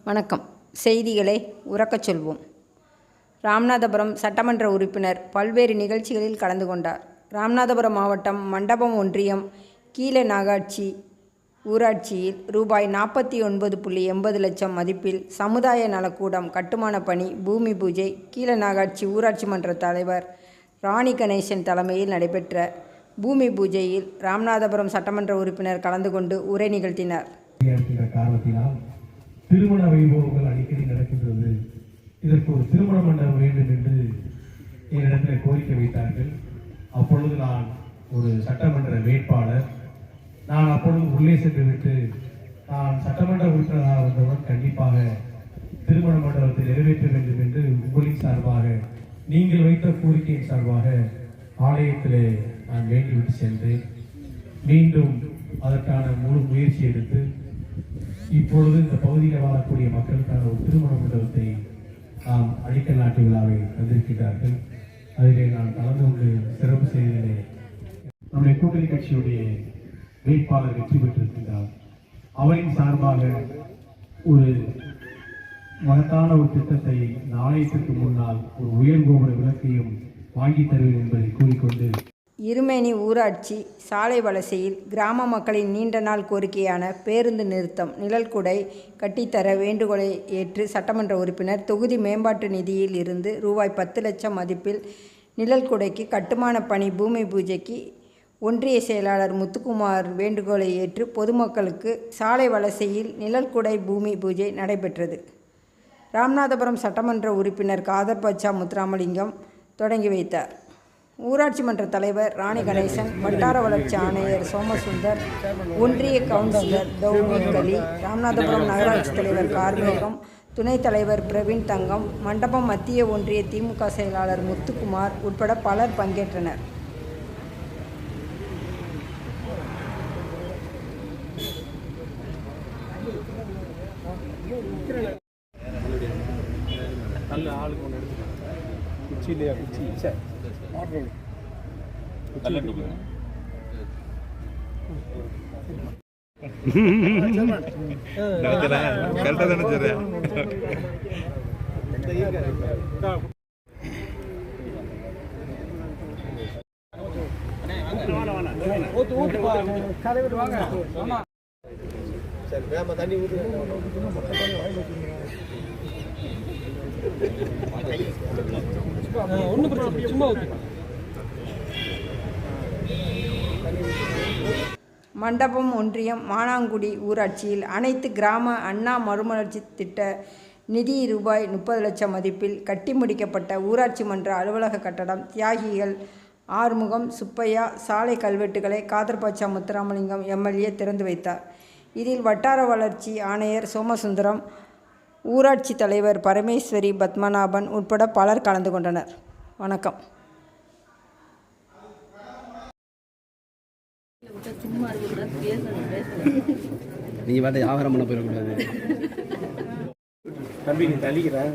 வணக்கம். செய்திகளை உரக்கச் சொல்வோம். ராமநாதபுரம் சட்டமன்ற உறுப்பினர் பல்வேறு நிகழ்ச்சிகளில் கலந்து கொண்டார். ராமநாதபுரம் மாவட்டம் மண்டபம் ஒன்றியம் கீழநாகாட்சி ஊராட்சியில் ரூபாய் 49.80 லட்சம் மதிப்பில் சமுதாய நலக்கூடம் கட்டுமான பணி பூமி பூஜை கீழநாகாட்சி ஊராட்சி மன்ற தலைவர் ராணி கணேசன் தலைமையில் நடைபெற்ற பூமி பூஜையில் ராமநாதபுரம் சட்டமன்ற உறுப்பினர் கலந்து கொண்டு உரை நிகழ்த்தினார். திருமண வைபவங்கள் அடிக்கடி நடக்கின்றது. இதற்கு ஒரு திருமண மண்டபம் வேண்டும் என்று என்னிடத்தில் கோரிக்கை வைத்தார்கள். அப்பொழுது நான் ஒரு சட்டமன்ற வேட்பாளர். நான் அப்பொழுது உள்ளே சென்று விட்டு நான் சட்டமன்ற உறுப்பினராக வந்தவுடன் கண்டிப்பாக திருமண மண்டபத்தை நிறைவேற்ற வேண்டும் என்று உங்களின் சார்பாக நீங்கள் வைத்த கோரிக்கையின் சார்பாக ஆலயத்திலே நான் வேண்டிவிட்டு சென்றேன். மீண்டும் அதற்கான முழு முயற்சி எடுத்து இப்பொழுது இந்த பகுதியில் வாழக்கூடிய மக்களுக்கான ஒரு திருமண மண்டபத்தை நாம் அடிக்கல் நாட்டு விழாவை தந்திருக்கிறார்கள். அதிலே நான் கலந்து கொண்டு சிறப்பு செய்தியிலே நம்முடைய கூட்டணி கட்சியுடைய வேட்பாளர் வெற்றி பெற்றிருக்கின்றார். அவரின் சார்பாக ஒரு மகத்தான ஒரு திட்டத்தை நாளையத்திற்கு முன்னால் ஒரு உயர்கோபுர விளக்கையும் வாங்கி தருவேன் என்பதை கூறிக்கொண்டு இருமேனி ஊராட்சி சாலை வலசையில் கிராம மக்களின் நீண்ட நாள் கோரிக்கையான பேருந்து நிறுத்தம் நிழல்குடை கட்டித்தர வேண்டுகோளை ஏற்று சட்டமன்ற உறுப்பினர் தொகுதி மேம்பாட்டு நிதியில் இருந்து ரூபாய் 10 லட்சம் மதிப்பில் நிழல்குடைக்கு கட்டுமான பணி பூமி பூஜைக்கு ஒன்றிய செயலாளர் முத்துக்குமார் வேண்டுகோளை ஏற்று பொதுமக்களுக்கு சாலை வலசையில் நிழல்குடை பூமி பூஜை நடைபெற்றது. ராமநாதபுரம் சட்டமன்ற உறுப்பினர் காதர் பாட்சா முத்துராமலிங்கம் தொடங்கி வைத்தார். ஊராட்சி மன்ற தலைவர் ராணி கணேசன், வட்டார வளர்ச்சி ஆணையர் சோமசுந்தர், ஒன்றிய கவுன்சிலர் தௌமின் அலி, ராமநாதபுரம் நகராட்சி தலைவர் கார்மேகம், துணைத் தலைவர் பிரவீன் தங்கம், மண்டபம் மத்திய ஒன்றிய திமுக செயலாளர் முத்துக்குமார் உட்பட பலர் பங்கேற்றனர். மண்டபம் ஒன்றியம் மானாங்குடி ஊராட்சியில் அனைத்து கிராம அண்ணா மறுமலர்ச்சி திட்ட நிதி ரூபாய் 30 லட்சம் மதிப்பில் கட்டி முடிக்கப்பட்ட ஊராட்சி மன்ற அலுவலக கட்டடம் தியாகிகள் ஆறுமுகம் சுப்பையா சாலை கல்வெட்டுகளை காதர் பாட்சா முத்துராமலிங்கம் எம்எல்ஏ திறந்து வைத்தார். இதில் வட்டார வளர்ச்சி ஆணையர் சோமசுந்தரம், ஊராட்சி தலைவர் பரமேஸ்வரி பத்மநாபன் உட்பட பலர் கலந்து கொண்டனர். வணக்கம். நீங்க பாட்ட வியாபாரம் பண்ண போயிடக்கூடாது. தம்பி நீ தள்ளிக்கிற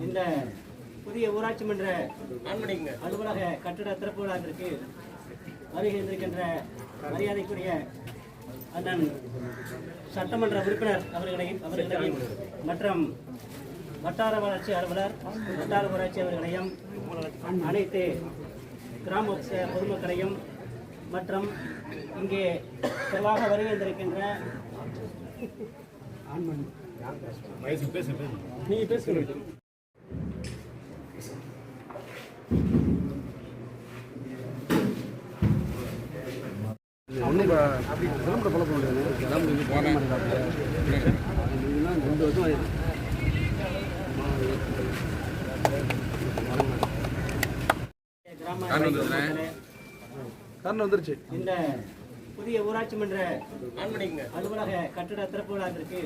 இந்த புதிய ஊராட்சி மன்ற அலுவலக கட்டட திறப்பு விழாவிற்கு வருகை இருக்கின்ற மரியாதைக்குரிய அண்ணன் சட்டமன்ற உறுப்பினர் அவர்களையும் மற்றும் வட்டார வளர்ச்சி அலுவலர், வட்டார ஊராட்சி அவர்களையும், அனைத்து கிராம பொதுமக்களையும் மற்றும் இங்கே சிறப்பாக வருகின்றிருக்கின்ற ஒன்றும் கிளம்புற பழக்கம் இல்லைங்க கிளம்பு போன மாதிரி 2 வருஷம் ஆயிடுச்சு. கிராம காரணம் வந்துருச்சு. இந்த புதிய ஊராட்சி மன்ற அலுவலக கட்டட திறப்பு விழாவிற்கு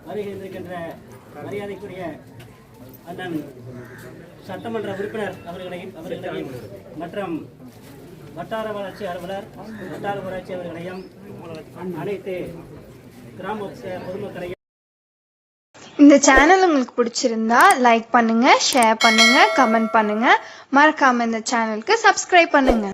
வருகின்றிருக்கின்ற மரியாதைக்குரிய அண்ணன் சட்டமன்ற உறுப்பினர் அவர்களையும் மற்றும் வட்டார வளர்ச்சி அலுவலர் வட்டார ஊராட்சி அவர்களையும் அனைத்து கிராம பொதுமக்களையும் இந்த சேனல் உங்களுக்கு பிடிச்சிருந்தா லைக் பண்ணுங்க, ஷேர் பண்ணுங்க, கமெண்ட் பண்ணுங்க. மறக்காம இந்த சேனலுக்கு சப்ஸ்கிரைப் பண்ணுங்க.